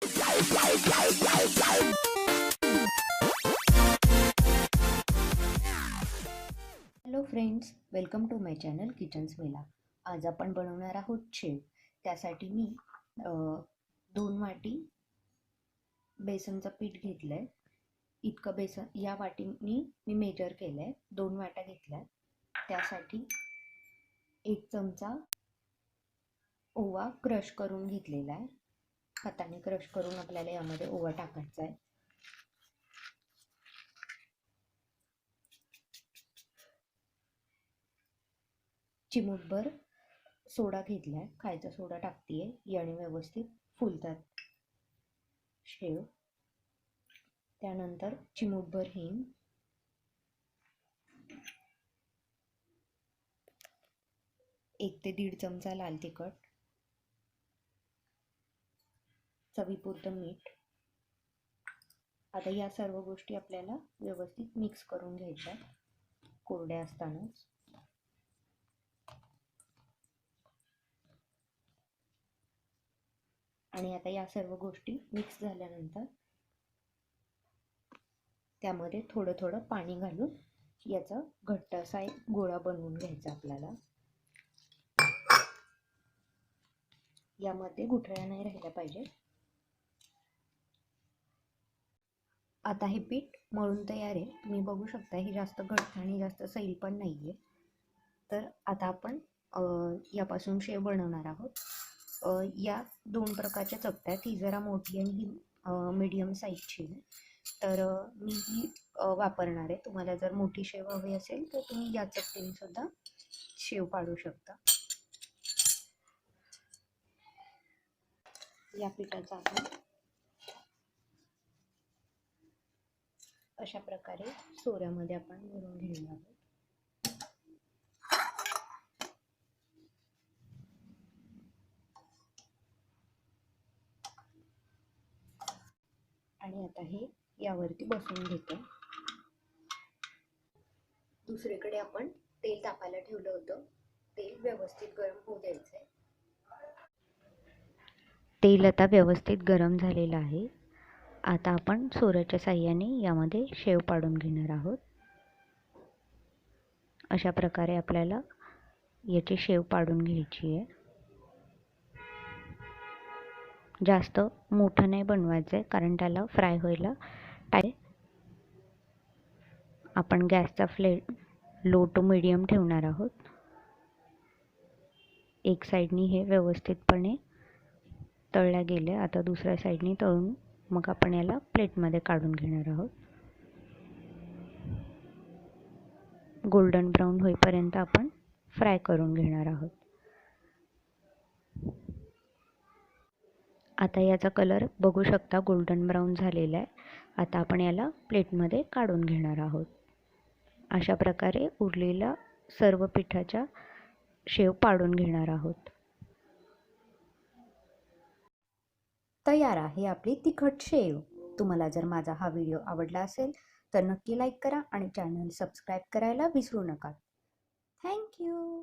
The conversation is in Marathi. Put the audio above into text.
Hello friends, welcome to my channel kitchens मेला. आज आपण बनवणार आहोत शेव. त्यासाठी मी 2 वाटी बेसनचं पीठ घेतलं आहे. इतकं बेसन या वाटीनी मी मेजर केलं आहे. 2 वाट्या घेतल्या. त्यासाठी 1 चमचा ओवा क्रश करून घेतलेला आहे. हाताने क्रश करून आपल्याला यामध्ये ओवा टाकायचा आहे. चिमूटभर सोडा घेतलाय, खायचा सोडा टाकतीये. याने व्यवस्थित फुलतात शेव. त्यानंतर चिमूटभर हिंग, 1 ते 1.5 चमचा लाल तिखट, चवीपुरतं मीठ. आता या सर्व गोष्टी आपल्याला व्यवस्थित मिक्स करून घ्यायच्या कोरड्या असतानाच. आणि आता या सर्व गोष्टी मिक्स झाल्यानंतर त्यामध्ये थोडं थोडं पाणी घालून याचा घट्ट असा एक गोळा बनवून घ्यायचा आपल्याला. यामध्ये गुठळ्या नाही राहिल्या पाहिजे. आता हे पीठ मळून तयार आहे. तुम्ही बघू शकता हे जास्त घट्ट आणि जास्त सैल पण नाहीये. तर आता आपण यापासून शेव बनवणार आहोत. या 2 प्रकारच्या चकत्या आहेत. ही जरा मोठी आणि ही मीडियम साईजची आहे. तर मी ही वापरणार आहे. तुम्हाला जर मोठी शेव हवी असेल तर तुम्ही या चकतीने सुद्धा शेव पाडू शकता. या पिठाचा आपण अशा प्रकारे सोऱ्यामध्ये आपण भरून घेणार आहोत. आणि आता हे यावरती बसवून घेतो. दुसरीकडे आपण तेल तापायला ठेवलं होतं. तेल व्यवस्थित गरम होऊ द्यायचंय. तेल आता व्यवस्थित गरम झालेलं आहे. आता आपण सोऱ्याच्या साहाय्याने यामध्ये शेव पाडून घेणार आहोत. अशा प्रकारे आपल्याला याची शेव पाडून घ्यायची आहे. जास्त मोठं नाही बनवायचं आहे, कारण त्याला फ्राय व्हायला टाईम. आपण गॅसचा फ्लेम लो टू मीडियम ठेवणार आहोत. एक साईडनी हे व्यवस्थितपणे तळल्या गेले. आता दुसऱ्या साईडनी तळून मग आपण याला प्लेटमध्ये काढून घेणार आहोत. गोल्डन ब्राऊन होईपर्यंत आपण फ्राय करून घेणार आहोत. आता याचा कलर बघू शकता गोल्डन ब्राऊन झालेला आहे. आता आपण याला प्लेटमध्ये काढून घेणार आहोत. अशा प्रकारे उरलेला सर्व पिठाच्या शेव पाडून घेणार आहोत. तयार आहे आपली तिखट शेव. तुम्हाला जर माझा हा व्हिडिओ आवडला असेल तर नक्की लाईक करा आणि चॅनल सबस्क्राईब करायला विसरू नका. थँक्यू.